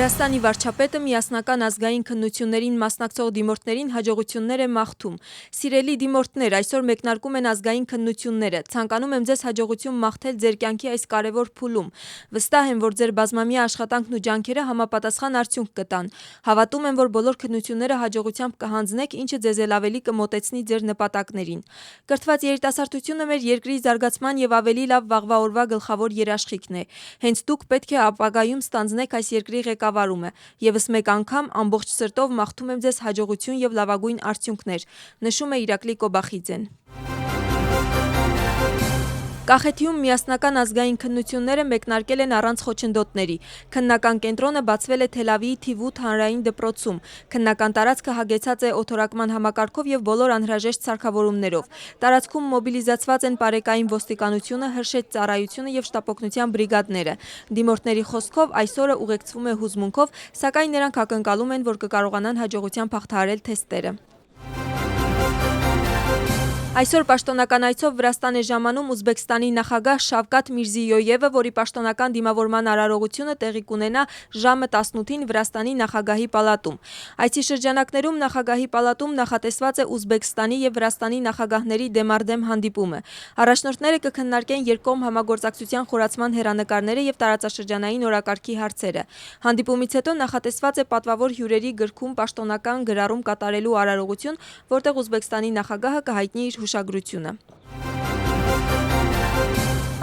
Վրաստանի վարչապետը միասնական ազգային քննություններին մասնակցող դիմորդներին հաջողություններ է մաղթում։ Սիրելի դիմորդներ, այսօր մեկնարկում են ազգային քննությունները։ Ցանկանում եմ ձեզ հաջողություն մաղթել ձեր կյանքի այս կարևոր փուլում։ Վստահ եմ, որ ձեր բազմամյա աշխատանքն ու ջանքերը համապատասխան արդյունք կտան։ Հավատում եմ, որ բոլոր քննությունները հաջողությամբ կհանձնեք, ինչը ձեզ էլ ավելի կմոտեցնի ձեր նպատակներին։ Կրթված երիտասարդությունը մեր երկրի զարգացման եւ ավելի լավ վաղվա օրվա գլխավոր երաշխիքն է։ Հենց դուք պետք է ապագայում ստանձնեք այս երկրի ղեկավարումը։ Եվս մեկ անգամ ամբողջ սրտով մաղթում եմ ձեզ հաջողություն եւ լավագույն արդյունքներ, նշում է Իրակլի Կոբախիձեն։ Կախեթիում միասնական ազգային քննությունները մեկնարկել են առանց խոչընդոտների։ Քննական կենտրոնը բացվել է Թել Ավիվի թիվ 8 հանրային դպրոցում։ Քննական տարածքը հագեցած է օդորակման համակարգով եւ բոլոր անհրաժեշտ սարքավորումներով։ Տարածքում մոբիլիզացված են պարեկային ոստիկանությունը, հրշեջ ծառայությունը եւ շտապօգնության բրիգադները։ Դիմորդների խոսքով այսօրը ուղեկցվում է հուզմունքով, սակայն նրանք ակնկալում են, որ կկարողանան հաջողությամբ հաղթահարել թեստերը։ Այսօր պաշտոնական այցով Վրաստան է ժամանում Ուզբեկստանի նախագահ Շավկաթ Միրզիյոևը, որի պաշտոնական դիմավորման արարողությունը տեղի կունենա ժամը 18-ին Վրաստանի նախագահի պալատում։ Այցի շրջանակներում նախագահի պալատում նախատեսված է Ուզբեկստանի եւ Վրաստանի նախագահների դեմառդեմ հանդիպումը։ Առաջնորդները կքննարկեն երկկողմ համագործակցության խորացման հեռանկարները եւ տարածաշրջանային օրակարգի հարցերը։ Հանդիպումից հետո նախատեսված է պատվավոր հյուրերի գրքում պաշտոնական գրառում կատարելու արարողություն, որտեղ Ուզբեկստանի նախագահը կհայտնի իր հուշագրությունը։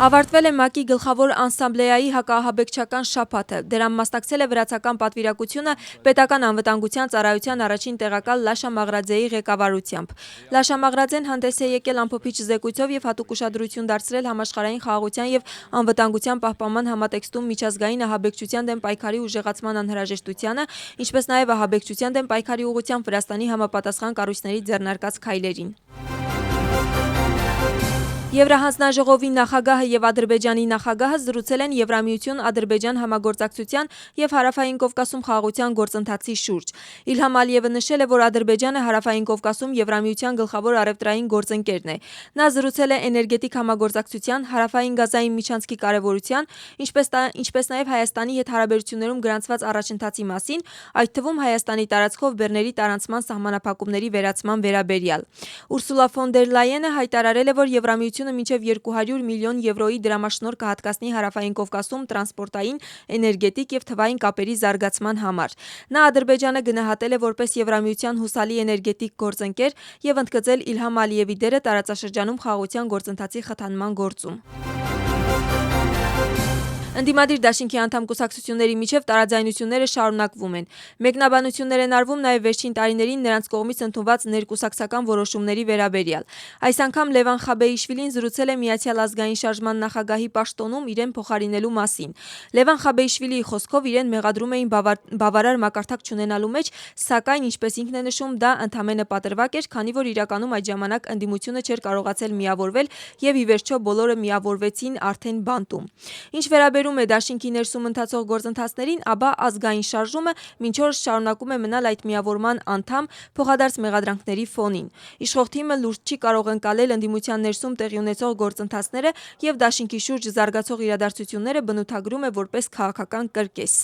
Ավարտվել է ՄԱԿ-ի գլխավոր ասամբլեայի հակաահաբեկչական շաբաթը։ Դրան մասնակցել է վրացական պատվիրակությունը պետական անվտանգության ծառայության առաջին տեղակալ Լաշա Մաղրաձեի ղեկավարությամբ։ Լաշա Մաղրաձեն հանդես է եկել ամփոփիչ զեկույցով եւ հատուկ ուշադրություն դարձրել համաշխարհային խաղաղության եւ անվտանգության պահպանման համատեքստում միջազգային ահաբեկչության դեմ պայքարի ուժեղացման անհրաժեշտությանը, ինչպես նաեւ ահաբեկչության դեմ պայքարի ուղղությամբ Վրաստանի համապատասխան կառույցների ձեռնարկած քայլերին։ Եվրահանձնաժողովի նախագահը եւ Ադրբեջանի նախագահը զրուցել են Եվրամիություն-Ադրբեջան համագործակցության եւ Հարավային Կովկասում խաղաղության գործընթացի շուրջ։ Իլհամ Ալիևը նշել է, որ Ադրբեջանը Հարավային Կովկասում Եվրամիության գլխավոր առևտրային գործընկերն է։ Նա զրուցել է էներգետիկ համագործակցության, հարավային գազային միջանցքի կարեւորության, ինչպես նաեւ Հայաստանի հետ հարաբերություններում գրանցված առաջընթացի մասին, այդ թվում Հայաստանի տարածքով բեռների տարանցման սահմանափակումների վերացման վերաբերյալ։ Ուրսուլա ֆոն դեր Լայենը հայտարարել է, որ Եվրամիությունը մինչև 200 միլիոն եվրոյի դրամաշնորհ կհատկացնի Հարավային Կովկասում տրանսպորտային, էներգետիկ եւ թվային կապերի զարգացման համար։ Նա Ադրբեջանը գնահատել է որպես Եվրամիության հուսալի էներգետիկ գործընկեր եւ ընդգծել Իլհամ Ալիևի դերը տարածաշրջանում խաղաղության գործընթացի խթանման գործում։ Ընդդիմադիր դաշինքի անդամ կուսակցությունների միջև տարաձայնությունները շարունակվում են։ Մեկնաբանություններ են արվում նաև վերջին տարիներին նրանց կողմից ընդունված ներկուսակցական որոշումների վերաբերյալ։ Այս անգամ Լևան Խաբեիշվիլին զրուցել է Միացյալ ազգային շարժման նախագահի պաշտոնում իրեն փոխարինելու մասին։ Լևան Խաբեիշվիլիի խոսքով իրեն մեղադրում էին բավարար մակարդակ չունենալու մեջ, սակայն ինչպես ինքն է նշում, դա ընդամենը պատրվակ էր, քանի որ իրականում այդ ժամանակ ընդդիմությունը չէր կարողացել միավորվել եւ ի վերջո բոլորը միավորվեցին արդեն բանտում։ Ինչ վերաբերում է դաշինքի ներսում ընթացող գործընթացներին, ապա ազգային շարժումը մինչ օրս շարունակում է մնալ այդ միավորման անդամ փոխադարձ մեղադրանքների ֆոնին։ Իշխող թիմը լուրջ չի կարող ընկալել ընդդիմության ներսում տեղի ունեցող գործընթացները եւ դաշինքի շուրջ զարգացող իրադարձությունները բնութագրում է որպես քաղաքական կրկես։